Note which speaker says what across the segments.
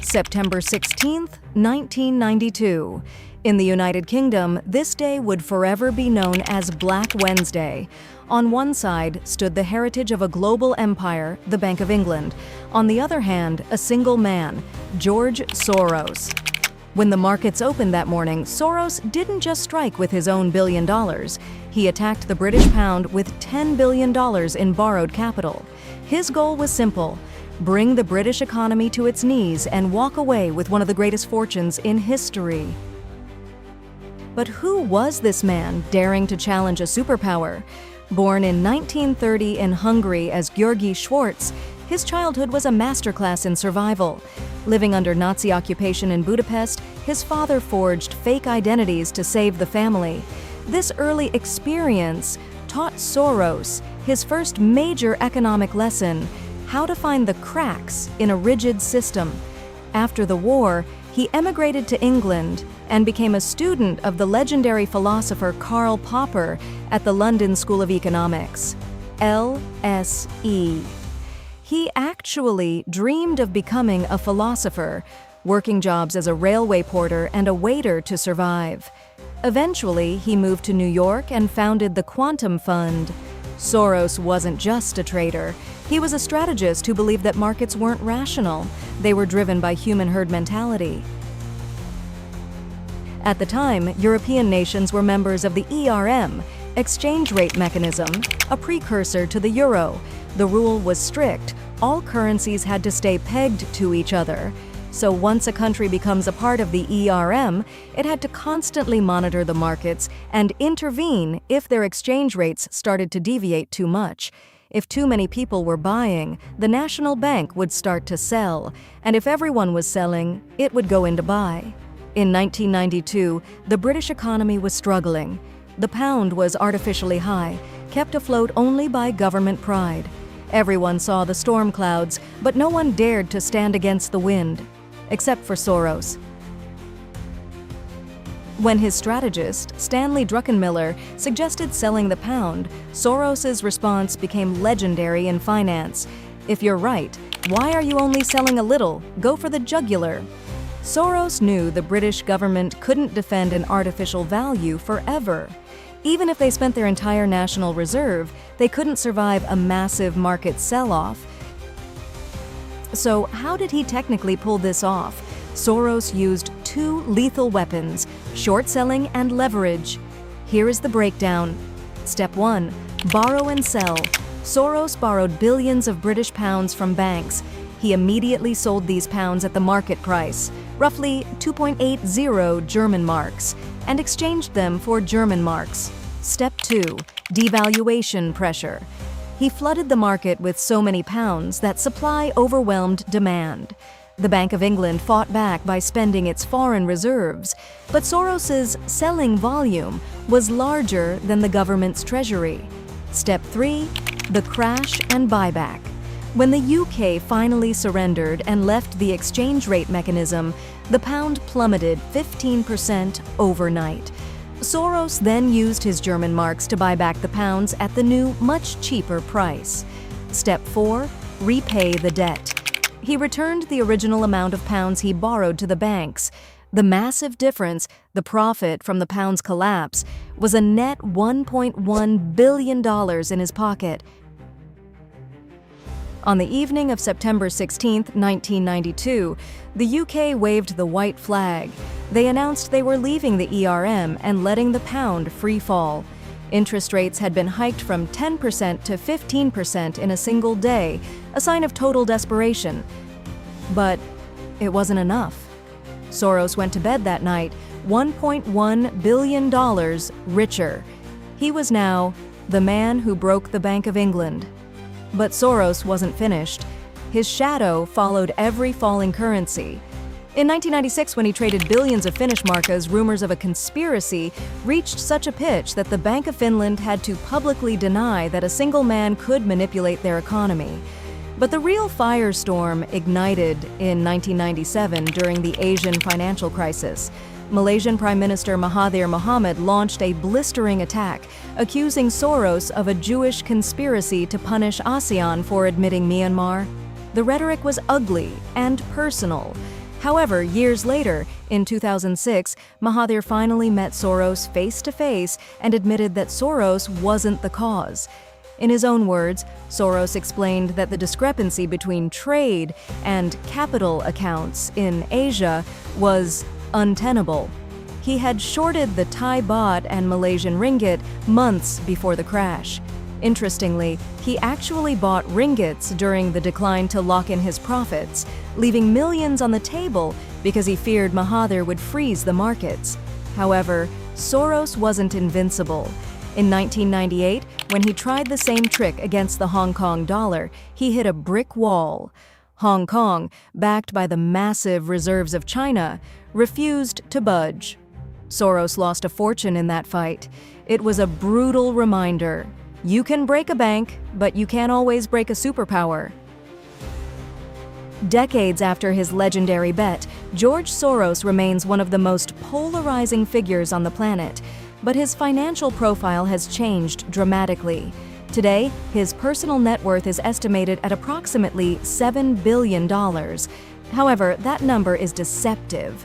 Speaker 1: September 16, 1992. In the United Kingdom, this day would forever be known as Black Wednesday. On one side stood the heritage of a global empire, the Bank of England. On the other hand, a single man, George Soros. When the markets opened that morning, Soros didn't just strike with his own $1 billion. He attacked the British pound with $10 billion in borrowed capital. His goal was simple: bring the British economy to its knees and walk away with one of the greatest fortunes in history. But who was this man daring to challenge a superpower? Born in 1930 in Hungary as György Schwarz, his childhood was a masterclass in survival. Living under Nazi occupation in Budapest, his father forged fake identities to save the family. This early experience taught Soros his first major economic lesson: how to find the cracks in a rigid system. After the war, he emigrated to England and became a student of the legendary philosopher Karl Popper at the London School of Economics, LSE. He actually dreamed of becoming a philosopher, working jobs as a railway porter and a waiter to survive. Eventually, he moved to New York and founded the Quantum Fund. Soros wasn't just a trader. He was a strategist who believed that markets weren't rational. They were driven by human herd mentality. At the time, European nations were members of the ERM, exchange rate mechanism, a precursor to the euro. The rule was strict. All currencies had to stay pegged to each other. So once a country becomes a part of the ERM, it had to constantly monitor the markets and intervene if their exchange rates started to deviate too much. If too many people were buying, the national bank would start to sell, and if everyone was selling, it would go into buy. In 1992, the British economy was struggling. The pound was artificially high, kept afloat only by government pride. Everyone saw the storm clouds, but no one dared to stand against the wind, except for Soros. When his strategist, Stanley Druckenmiller, suggested selling the pound, Soros's response became legendary in finance. "If you're right, why are you only selling a little? Go for the jugular." Soros knew the British government couldn't defend an artificial value forever. Even if they spent their entire national reserve, they couldn't survive a massive market sell-off. So how did he technically pull this off? Soros used two lethal weapons: short selling and leverage. Here is the breakdown. Step 1. Borrow and sell. Soros borrowed billions of British pounds from banks. He immediately sold these pounds at the market price, roughly 2.80 German marks, and exchanged them for German marks. Step 2. Devaluation pressure. He flooded the market with so many pounds that supply overwhelmed demand. The Bank of England fought back by spending its foreign reserves, but Soros's selling volume was larger than the government's treasury. Step 3. The crash and buyback. When the UK finally surrendered and left the exchange rate mechanism, the pound plummeted 15% overnight. Soros then used his German marks to buy back the pounds at the new, much cheaper price. Step 4. Repay the debt. He returned the original amount of pounds he borrowed to the banks. The massive difference, the profit from the pound's collapse, was a net $1.1 billion in his pocket. On the evening of September 16, 1992, the UK waved the white flag. They announced they were leaving the ERM and letting the pound free fall. Interest rates had been hiked from 10% to 15% in a single day, a sign of total desperation. But it wasn't enough. Soros went to bed that night, $1.1 billion richer. He was now the man who broke the Bank of England. But Soros wasn't finished. His shadow followed every falling currency. In 1996, when he traded billions of Finnish markas, rumors of a conspiracy reached such a pitch that the Bank of Finland had to publicly deny that a single man could manipulate their economy. But the real firestorm ignited in 1997 during the Asian financial crisis. Malaysian Prime Minister Mahathir Mohamad launched a blistering attack, accusing Soros of a Jewish conspiracy to punish ASEAN for admitting Myanmar. The rhetoric was ugly and personal. However, years later, in 2006, Mahathir finally met Soros face to face and admitted that Soros wasn't the cause. In his own words, Soros explained that the discrepancy between trade and capital accounts in Asia was untenable. He had shorted the Thai baht and Malaysian ringgit months before the crash. Interestingly, he actually bought ringgits during the decline to lock in his profits, leaving millions on the table because he feared Mahathir would freeze the markets. However, Soros wasn't invincible. In 1998, when he tried the same trick against the Hong Kong dollar, he hit a brick wall. Hong Kong, backed by the massive reserves of China, refused to budge. Soros lost a fortune in that fight. It was a brutal reminder. You can break a bank, but you can't always break a superpower. Decades after his legendary bet, George Soros remains one of the most polarizing figures on the planet, but his financial profile has changed dramatically. Today, his personal net worth is estimated at approximately $7 billion. However, that number is deceptive.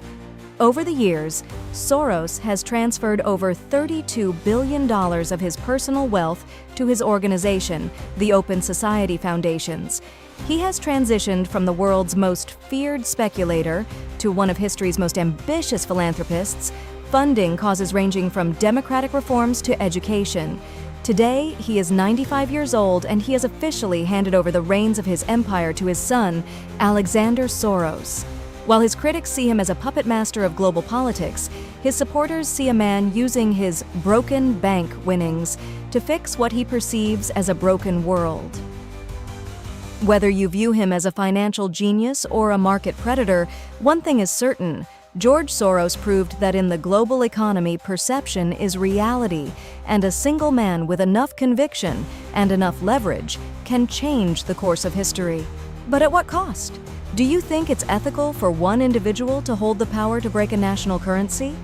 Speaker 1: Over the years, Soros has transferred over $32 billion of his personal wealth to his organization, the Open Society Foundations. He has transitioned from the world's most feared speculator to one of history's most ambitious philanthropists, funding causes ranging from democratic reforms to education. Today, he is 95 years old and he has officially handed over the reins of his empire to his son, Alexander Soros. While his critics see him as a puppet master of global politics, his supporters see a man using his broken bank winnings to fix what he perceives as a broken world. Whether you view him as a financial genius or a market predator, one thing is certain: George Soros proved that in the global economy, perception is reality, and a single man with enough conviction and enough leverage can change the course of history. But at what cost? Do you think it's ethical for one individual to hold the power to break a national currency?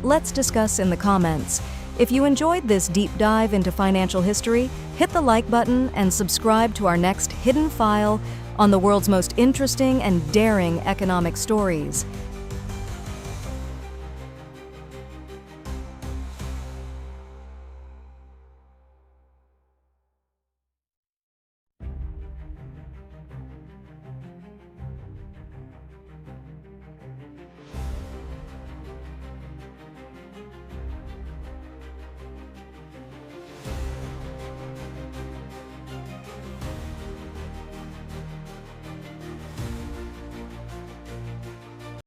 Speaker 1: Let's discuss in the comments. If you enjoyed this deep dive into financial history, hit the like button and subscribe to our next hidden file on the world's most interesting and daring economic stories.